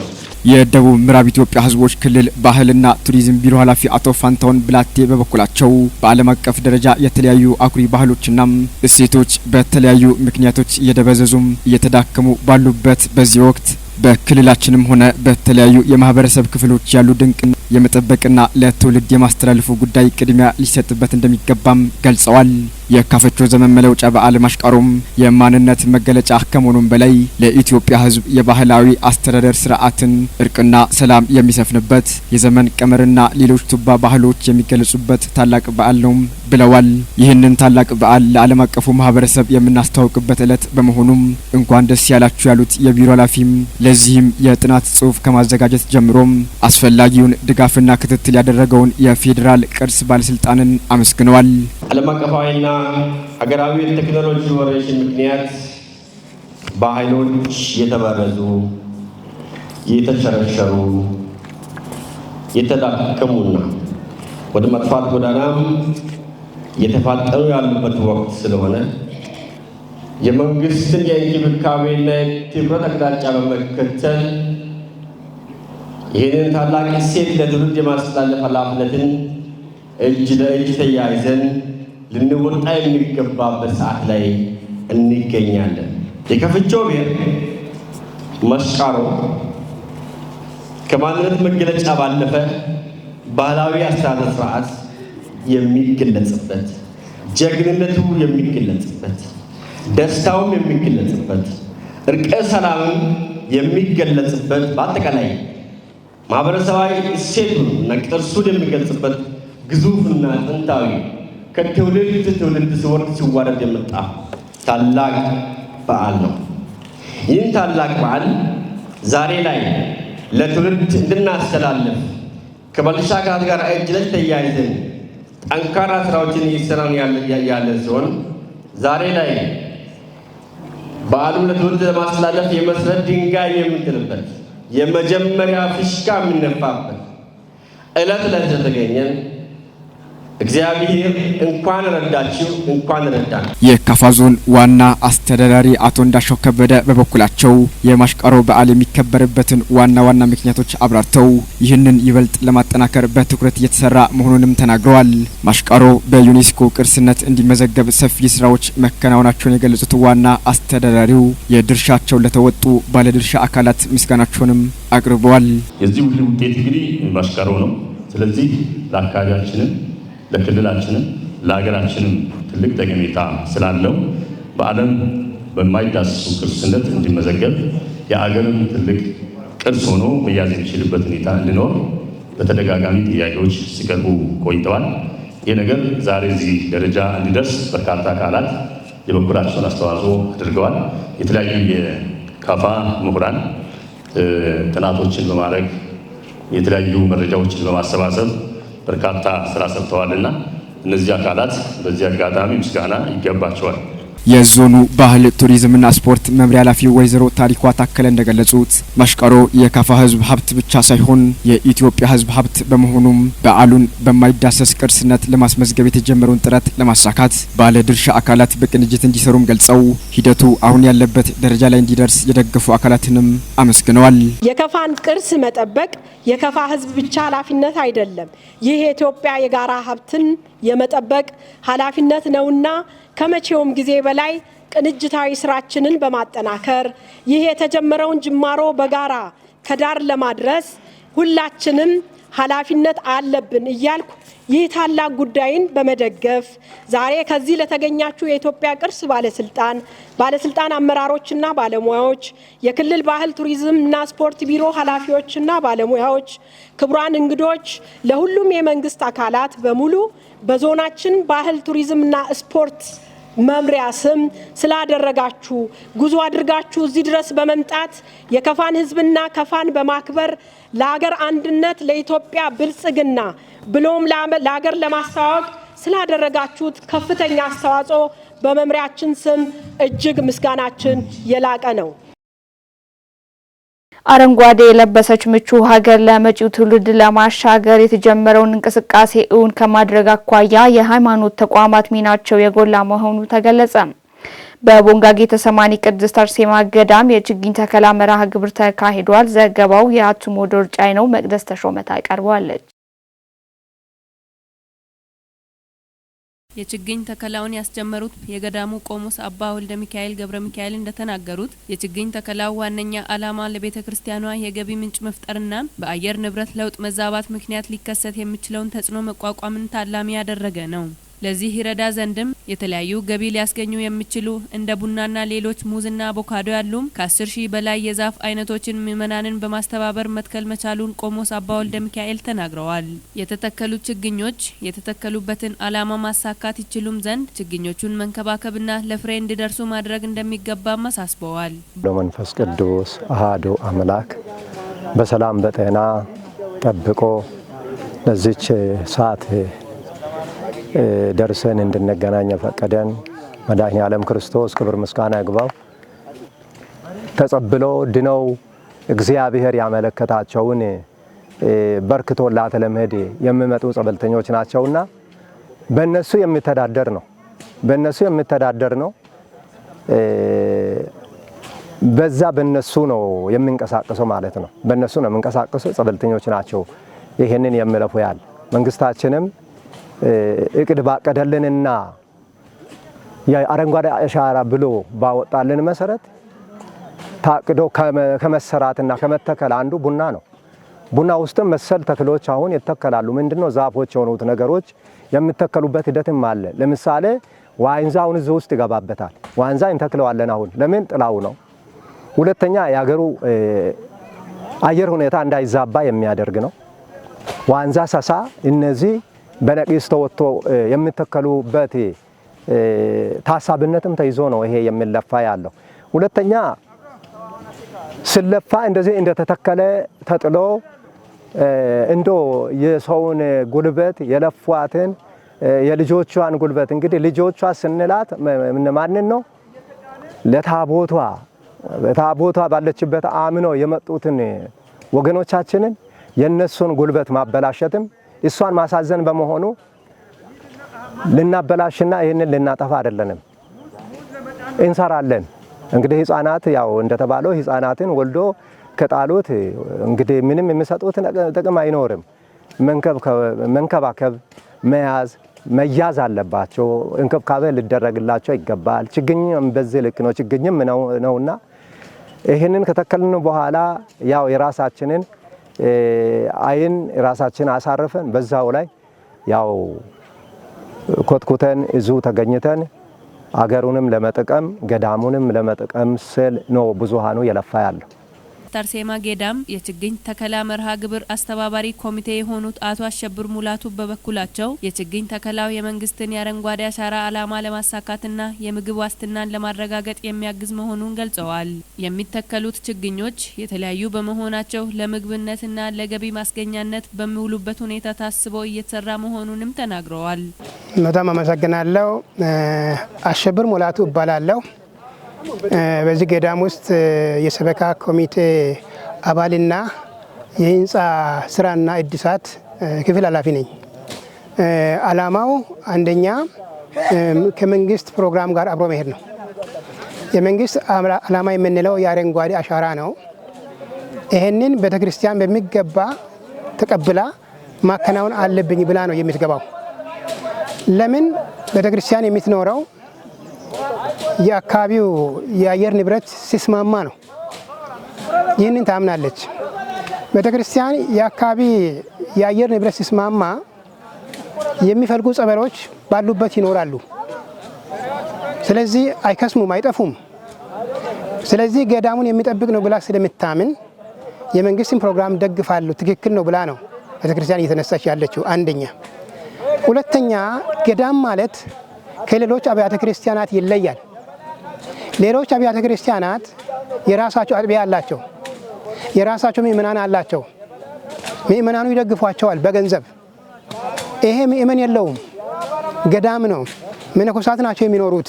የደቡብ ምዕራብ ኢትዮጵያ ህዝቦች ክልል ባህልና ቱሪዝም ቢሮ ኃላፊ አቶ ፋንታውን ብላቴ በበኩላቸው በዓለም አቀፍ ደረጃ የተለያዩ አኩሪ ባህሎችና እሴቶች በተለያዩ ምክንያቶች እየደበዘዙም እየተዳከሙ ባሉበት በዚህ ወቅት በክልላችንም ሆነ በተለያዩ የማህበረሰብ ክፍሎች ያሉ ድንቅ የመጠበቅና ለትውልድ የማስተላለፉ ጉዳይ ቅድሚያ ሊሰጥበት እንደሚገባም ገልጸዋል። የካፈቾ ዘመን መለወጫ በዓል ማሽቃሮም የማንነት መገለጫ ከመሆኑም በላይ ለኢትዮጵያ ህዝብ የባህላዊ አስተዳደር ስርዓትን እርቅና ሰላም የሚሰፍንበት የዘመን ቀመርና ሌሎች ቱባ ባህሎች የሚገለጹበት ታላቅ በዓል ነው ብለዋል። ይህንን ታላቅ በዓል ለዓለም አቀፉ ማህበረሰብ የምናስተዋውቅበት ዕለት በመሆኑም እንኳን ደስ ያላችሁ ያሉት የቢሮ ኃላፊም ለዚህም የጥናት ጽሑፍ ከማዘጋጀት ጀምሮም አስፈላጊውን ድጋፍና ክትትል ያደረገውን የፌዴራል ቅርስ ባለስልጣንን አመስግነዋል። ዓለም አቀፋዊና ሀገራዊ የቴክኖሎጂ ወረርሽኝ ምክንያት ባህሎች የተበረዙ፣ የተሸረሸሩ፣ የተዳከሙና ወደ መጥፋት ጎዳናም የተፋጠኑ ያሉበት ወቅት ስለሆነ የመንግስትን የእንክብካቤና የትኩረት አቅጣጫ በመከተል ይህንን ታላቅ እሴት ለትውልድ የማስተላለፍ ኃላፊነትን እጅ ለእጅ ተያይዘን ልንወጣ የሚገባበት ሰዓት ላይ እንገኛለን። የካፈቾ ብሔር ማሽቃሮ ከማንነት መገለጫ ባለፈ ባህላዊ አስተዳደር ስርዓት የሚገለጽበት፣ ጀግንነቱ የሚገለጽበት፣ ደስታውም የሚገለጽበት፣ እርቀ ሰላምም የሚገለጽበት፣ በአጠቃላይ ማህበረሰባዊ እሴቱን እና ቅርሱን የሚገልጽበት ግዙፍና ጥንታዊ ከትውልድ ትውልድ ሲወርድ ሲዋረድ የመጣ ታላቅ በዓል ነው። ይህን ታላቅ በዓል ዛሬ ላይ ለትውልድ እንድናስተላልፍ ከባለድርሻ አካላት ጋር እጅ ለእጅ ተያይዘን ጠንካራ ስራዎችን እየሰራን ያለ ሲሆን ዛሬ ላይ በዓሉን ለትውልድ ለማስተላለፍ የመሰረት ድንጋይ የምንጥልበት የመጀመሪያ ፍሽካ የምንነፋበት ዕለት ላይ ስለተገኘን እግዚአብሔር እንኳን ረዳችሁ፣ እንኳን ረዳን። የካፋ ዞን ዋና አስተዳዳሪ አቶ እንዳሻው ከበደ በበኩላቸው የማሽቃሮ በዓል የሚከበርበትን ዋና ዋና ምክንያቶች አብራርተው ይህንን ይበልጥ ለማጠናከር በትኩረት እየተሰራ መሆኑንም ተናግረዋል። ማሽቃሮ በዩኔስኮ ቅርስነት እንዲመዘገብ ሰፊ ስራዎች መከናወናቸውን የገለጹት ዋና አስተዳዳሪው የድርሻቸውን ለተወጡ ባለድርሻ አካላት ምስጋናቸውንም አቅርበዋል። የዚህ ሁሉ ውጤት እንግዲህ ማሽቃሮ ነው። ስለዚህ ለአካባቢያችንም ለክልላችንም ለሀገራችንም ትልቅ ጠቀሜታ ስላለው በዓለም በማይዳሰሱ ቅርስነት እንዲመዘገብ የአገርም ትልቅ ቅርስ ሆኖ መያዝ የሚችልበት ሁኔታ እንዲኖር በተደጋጋሚ ጥያቄዎች ሲቀርቡ ቆይተዋል። ይህ ነገር ዛሬ እዚህ ደረጃ እንዲደርስ በርካታ አካላት የበኩላቸውን አስተዋጽኦ አድርገዋል። የተለያዩ የካፋ ምሁራን ጥናቶችን በማድረግ የተለያዩ መረጃዎችን በማሰባሰብ በርካታ ስራ ሰርተዋልና እነዚህ አካላት በዚህ አጋጣሚ ምስጋና ይገባቸዋል። የዞኑ ባህል ቱሪዝምና ስፖርት መምሪያ ኃላፊ ወይዘሮ ታሪኳ ታከለ እንደገለጹት ማሽቃሮ የካፋ ሕዝብ ሀብት ብቻ ሳይሆን የኢትዮጵያ ሕዝብ ሀብት በመሆኑም በዓሉን በማይዳሰስ ቅርስነት ለማስመዝገብ የተጀመረውን ጥረት ለማሳካት ባለድርሻ አካላት በቅንጅት እንዲሰሩም ገልጸው ሂደቱ አሁን ያለበት ደረጃ ላይ እንዲደርስ የደገፉ አካላትንም አመስግነዋል። የካፋን ቅርስ መጠበቅ የካፋ ሕዝብ ብቻ ኃላፊነት አይደለም። ይህ የኢትዮጵያ የጋራ ሀብትን የመጠበቅ ኃላፊነት ነውና ከመቼውም ጊዜ በላይ ቅንጅታዊ ስራችንን በማጠናከር ይህ የተጀመረውን ጅማሮ በጋራ ከዳር ለማድረስ ሁላችንም ኃላፊነት አለብን እያልኩ ይህ ታላቅ ጉዳይን በመደገፍ ዛሬ ከዚህ ለተገኛችሁ የኢትዮጵያ ቅርስ ባለስልጣን አመራሮችና ባለሙያዎች፣ የክልል ባህል ቱሪዝምና ስፖርት ቢሮ ኃላፊዎችና ባለሙያዎች፣ ክቡራን እንግዶች፣ ለሁሉም የመንግስት አካላት በሙሉ በዞናችን ባህል ቱሪዝምና ስፖርት መምሪያ ስም ስላደረጋችሁ ጉዞ አድርጋችሁ እዚህ ድረስ በመምጣት የካፋን ሕዝብና ካፋን በማክበር ለሀገር አንድነት ለኢትዮጵያ ብልጽግና ብሎም ለሀገር ለማስተዋወቅ ስላደረጋችሁት ከፍተኛ አስተዋጽኦ በመምሪያችን ስም እጅግ ምስጋናችን የላቀ ነው። አረንጓዴ የለበሰች ምቹ ሀገር ለመጪው ትውልድ ለማሻገር የተጀመረውን እንቅስቃሴ እውን ከማድረግ አኳያ የሃይማኖት ተቋማት ሚናቸው የጎላ መሆኑ ተገለጸ። በቦንጋ ጌተሰማኒ ቅድስት አርሴማ ገዳም የችግኝ ተከላ መርሃ ግብር ተካሂዷል። ዘገባው የአቱሞ ዶርጫይ ነው። መቅደስ ተሾመታ ቀርባለች። የችግኝ ተከላውን ያስጀመሩት የገዳሙ ቆሞስ አባ ወልደ ሚካኤል ገብረ ሚካኤል እንደተናገሩት የችግኝ ተከላው ዋነኛ ዓላማ ለቤተ ክርስቲያኗ የገቢ ምንጭ መፍጠርና በአየር ንብረት ለውጥ መዛባት ምክንያት ሊከሰት የሚችለውን ተጽዕኖ መቋቋምን ታላሚ ያደረገ ነው። ለዚህ ይረዳ ዘንድም የተለያዩ ገቢ ሊያስገኙ የሚችሉ እንደ ቡናና ሌሎች ሙዝና አቮካዶ ያሉ ከ10 ሺህ በላይ የዛፍ አይነቶችን ምዕመናንን በማስተባበር መትከል መቻሉን ቆሞስ አባ ወልደ ሚካኤል ተናግረዋል። የተተከሉ ችግኞች የተተከሉበትን ዓላማ ማሳካት ይችሉም ዘንድ ችግኞቹን መንከባከብና ለፍሬ እንዲደርሱ ማድረግ እንደሚገባም አሳስበዋል። ለመንፈስ ቅዱስ አሃዱ አምላክ በሰላም በጤና ጠብቆ ለዚች ሰዓት ደርሰን እንድንገናኝ ፈቀደን መድኃኔ ዓለም ክርስቶስ ክብር ምስጋና ይግባው። ተጸብሎ ድነው እግዚአብሔር ያመለከታቸውን በርክቶላት ለመሄድ የሚመጡ ጸበልተኞች ናቸውና በእነሱ የሚተዳደር ነው። በዛ በእነሱ ነው የሚንቀሳቀሰው ማለት ነው። በእነሱ ነው የሚንቀሳቀሱ ጸበልተኞች ናቸው። ይሄንን የሚለፉ ያል መንግስታችንም እቅድ ባቀደልንና የአረንጓዴ አሻራ ብሎ ባወጣልን መሰረት ታቅዶ ከመሰራትና ከመተከል አንዱ ቡና ነው። ቡና ውስጥም መሰል ተክሎች አሁን ይተከላሉ። ምንድነው ዛፎች የሆኑት ነገሮች የሚተከሉበት ሂደትም አለ። ለምሳሌ ዋንዛውን እዚህ ውስጥ ይገባበታል። ዋንዛ እንተክለዋለን። አሁን ለምን ጥላው ነው። ሁለተኛ የሀገሩ አየር ሁኔታ እንዳይዛባ የሚያደርግ ነው። ዋንዛ፣ ሰሳ እነዚህ በነቂስ ተወጥቶ የሚተከሉበት ታሳብነትም ተይዞ ነው ይሄ የሚለፋ ያለው። ሁለተኛ ስለፋ እንደዚህ እንደተተከለ ተጥሎ እንዶ የሰውን ጉልበት የለፏትን የልጆቿን ጉልበት እንግዲህ ልጆቿ ስንላት ማንን ነው? ለታቦቷ ባለችበት አምኖ የመጡትን ወገኖቻችንን የነሱን ጉልበት ማበላሸትም እሷን ማሳዘን በመሆኑ ልናበላሽና ይሄንን ልናጠፋ አይደለንም፣ እንሰራለን። እንግዲህ ህፃናት ያው እንደተባለው ህፃናትን ወልዶ ከጣሉት እንግዲህ ምንም የሚሰጡት ጥቅም አይኖርም። መንከባከብ፣ መያዝ አለባቸው። እንክብካቤ ሊደረግላቸው ይገባል። ችግኝም በዚህ ልክ ነው። ችግኝም ነውና ይሄንን ከተከልን በኋላ ያው የራሳችንን አይን ራሳችን አሳርፈን በዛው ላይ ያው ኮትኩተን እዙ ተገኝተን አገሩንም ለመጥቀም ገዳሙንም ለመጥቀም ስል ነው ብዙሃኑ የለፋ ያለው። አርሴማ ገዳም የችግኝ ተከላ መርሃ ግብር አስተባባሪ ኮሚቴ የሆኑት አቶ አሸብር ሙላቱ በበኩላቸው የችግኝ ተከላው የመንግስትን የአረንጓዴ አሻራ ዓላማ ለማሳካትና የምግብ ዋስትናን ለማረጋገጥ የሚያግዝ መሆኑን ገልጸዋል። የሚተከሉት ችግኞች የተለያዩ በመሆናቸው ለምግብነትና ለገቢ ማስገኛነት በሚውሉበት ሁኔታ ታስቦ እየተሰራ መሆኑንም ተናግረዋል። በጣም አመሰግናለሁ። አሸብር ሙላቱ እባላለሁ። በዚህ ገዳም ውስጥ የሰበካ ኮሚቴ አባልና የህንፃ ስራና እድሳት ክፍል ኃላፊ ነኝ። ዓላማው አንደኛ ከመንግስት ፕሮግራም ጋር አብሮ መሄድ ነው። የመንግስት ዓላማ የምንለው የአረንጓዴ አሻራ ነው። ይህንን ቤተክርስቲያን በሚገባ ተቀብላ ማከናወን አለብኝ ብላ ነው የምትገባው። ለምን ቤተክርስቲያን የምትኖረው የአካባቢው የአየር ንብረት ሲስማማ ነው። ይህንን ታምናለች ቤተክርስቲያን። የአካባቢ የአየር ንብረት ሲስማማ የሚፈልጉ ጸበሎች ባሉበት ይኖራሉ። ስለዚህ አይከስሙም፣ አይጠፉም። ስለዚህ ገዳሙን የሚጠብቅ ነው ብላ ስለምታምን የመንግስትን ፕሮግራም ደግፋለሁ ትክክል ነው ብላ ነው ቤተክርስቲያን እየተነሳች ያለችው አንደኛ። ሁለተኛ ገዳም ማለት ከሌሎች አብያተ ክርስቲያናት ይለያል። ሌሎች አብያተ ክርስቲያናት የራሳቸው አጥቢያ አላቸው፣ የራሳቸው ምእመናን አላቸው። ምእመናኑ ይደግፏቸዋል በገንዘብ። ይሄ ምእመን የለውም፣ ገዳም ነው። መነኮሳት ናቸው የሚኖሩት።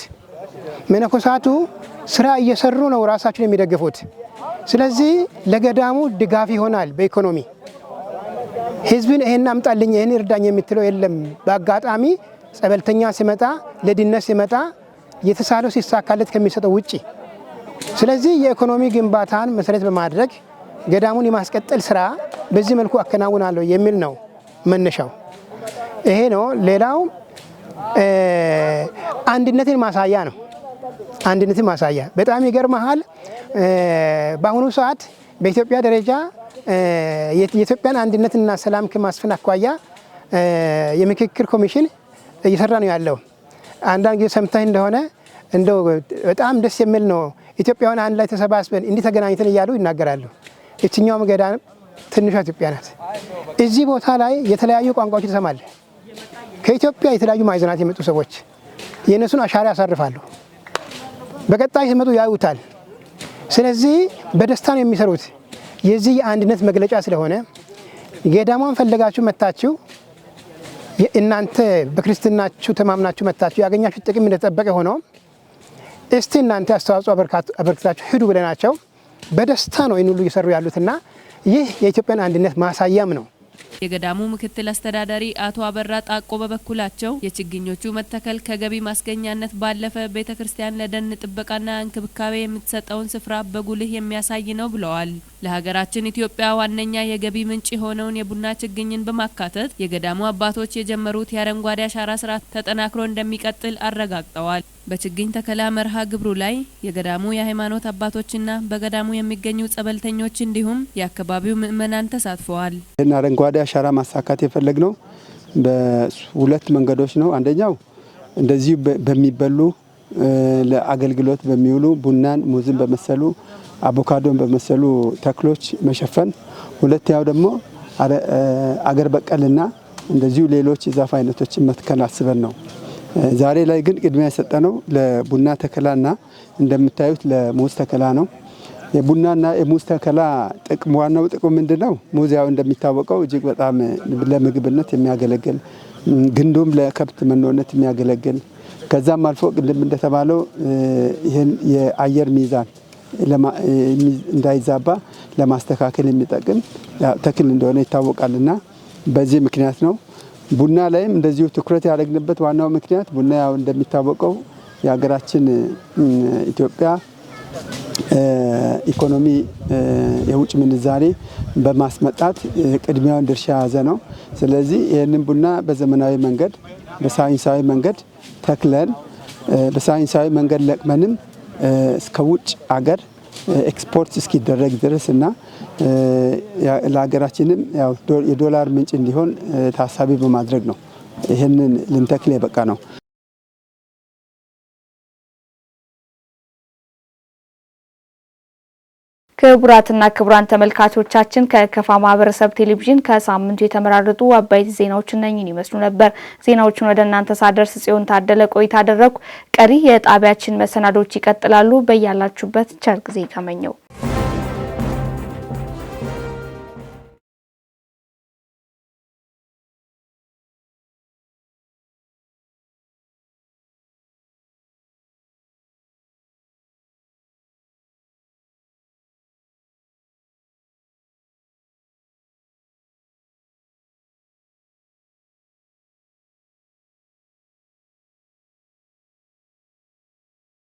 መነኮሳቱ ስራ እየሰሩ ነው ራሳቸውን የሚደግፉት። ስለዚህ ለገዳሙ ድጋፍ ይሆናል በኢኮኖሚ። ህዝብን ይሄን አምጣልኝ ይሄን እርዳኝ የምትለው የለም። በአጋጣሚ ጸበልተኛ ሲመጣ ለድነት ሲመጣ የተሳለው ሲሳካለት ከሚሰጠው ውጪ። ስለዚህ የኢኮኖሚ ግንባታን መሰረት በማድረግ ገዳሙን የማስቀጠል ስራ በዚህ መልኩ አከናውናለሁ የሚል ነው መነሻው። ይሄ ነው። ሌላው አንድነትን ማሳያ ነው። አንድነትን ማሳያ በጣም ይገርመሃል። በአሁኑ ሰዓት በኢትዮጵያ ደረጃ የኢትዮጵያን አንድነትና ሰላም ከማስፈን አኳያ የምክክር ኮሚሽን እየሰራ ነው ያለው። አንዳንድ ጊዜ ሰምተህ እንደሆነ እንደው በጣም ደስ የሚል ነው። ኢትዮጵያውያን አንድ ላይ ተሰባስበን እንዲህ ተገናኝተን እያሉ ይናገራሉ። የትኛውም ገዳም ትንሿ ኢትዮጵያ ናት። እዚህ ቦታ ላይ የተለያዩ ቋንቋዎች ትሰማለህ። ከኢትዮጵያ የተለያዩ ማዕዘናት የመጡ ሰዎች የእነሱን አሻራ ያሳርፋሉ። በቀጣይ ሲመጡ ያዩታል። ስለዚህ በደስታ ነው የሚሰሩት። የዚህ የአንድነት መግለጫ ስለሆነ ገዳሟን ፈለጋችሁ መታችሁ እናንተ በክርስትናችሁ ተማምናችሁ መታችሁ ያገኛችሁ ጥቅም እንደተጠበቀ ሆኖ እስቲ እናንተ አስተዋጽኦ አበርክታችሁ ሂዱ ብለናቸው በደስታ ነው ይህን ሁሉ እየሰሩ ያሉትና ይህ የኢትዮጵያን አንድነት ማሳያም ነው። የገዳሙ ምክትል አስተዳዳሪ አቶ አበራ ጣቆ በበኩላቸው የችግኞቹ መተከል ከገቢ ማስገኛነት ባለፈ ቤተክርስቲያን ለደን ጥበቃና እንክብካቤ የምትሰጠውን ስፍራ በጉልህ የሚያሳይ ነው ብለዋል። ለሀገራችን ኢትዮጵያ ዋነኛ የገቢ ምንጭ የሆነውን የቡና ችግኝን በማካተት የገዳሙ አባቶች የጀመሩት የአረንጓዴ አሻራ ስርዓት ተጠናክሮ እንደሚቀጥል አረጋግጠዋል። በችግኝ ተከላ መርሃ ግብሩ ላይ የገዳሙ የሃይማኖት አባቶችና በገዳሙ የሚገኙ ጸበልተኞች እንዲሁም የአካባቢው ምዕመናን ተሳትፈዋል። አረንጓዴ አሻራ ማሳካት የፈለግነው በሁለት መንገዶች ነው። አንደኛው እንደዚህ በሚበሉ ለአገልግሎት በሚውሉ ቡናን፣ ሙዝን በመሰሉ አቮካዶን በመሰሉ ተክሎች መሸፈን፣ ሁለተኛው ደግሞ አገር በቀልና እንደዚሁ ሌሎች የዛፍ አይነቶችን መትከል አስበን ነው። ዛሬ ላይ ግን ቅድሚያ የሰጠነው ለቡና ተከላና እንደምታዩት ለሙዝ ተከላ ነው። የቡናና የሙዝ ተከላ ጥቅም ዋናው ጥቅም ምንድነው? ሙዝ ያው እንደሚታወቀው እጅግ በጣም ለምግብነት የሚያገለግል ግንዱም ለከብት መኖነት የሚያገለግል ከዛም አልፎ ቅድም እንደተባለው ይሄን የአየር ሚዛን እንዳይዛባ ለማስተካከል የሚጠቅም ተክል እንደሆነ ይታወቃልና በዚህ ምክንያት ነው። ቡና ላይም እንደዚሁ ትኩረት ያደረግንበት ዋናው ምክንያት ቡና ያው እንደሚታወቀው የሀገራችን ኢትዮጵያ ኢኮኖሚ የውጭ ምንዛሬ በማስመጣት ቅድሚያውን ድርሻ ያዘ ነው። ስለዚህ ይህንን ቡና በዘመናዊ መንገድ በሳይንሳዊ መንገድ ተክለን በሳይንሳዊ መንገድ ለቅመንም እስከ ውጭ አገር ኤክስፖርት እስኪደረግ ድረስ እና ለሀገራችንም ያው የዶላር ምንጭ እንዲሆን ታሳቢ በማድረግ ነው ይህንን ልንተክል የበቃ ነው። ክቡራትና ክቡራን ተመልካቾቻችን ከከፋ ማህበረሰብ ቴሌቪዥን ከሳምንቱ የተመራረጡ አበይት ዜናዎች እነኝን ይመስሉ ነበር። ዜናዎቹን ወደ እናንተ ሳደርስ ጽዮን ታደለ ቆይታ አደረኩ። ቀሪ የጣቢያችን መሰናዶች ይቀጥላሉ። በያላችሁበት ቸር ጊዜ ተመኘው።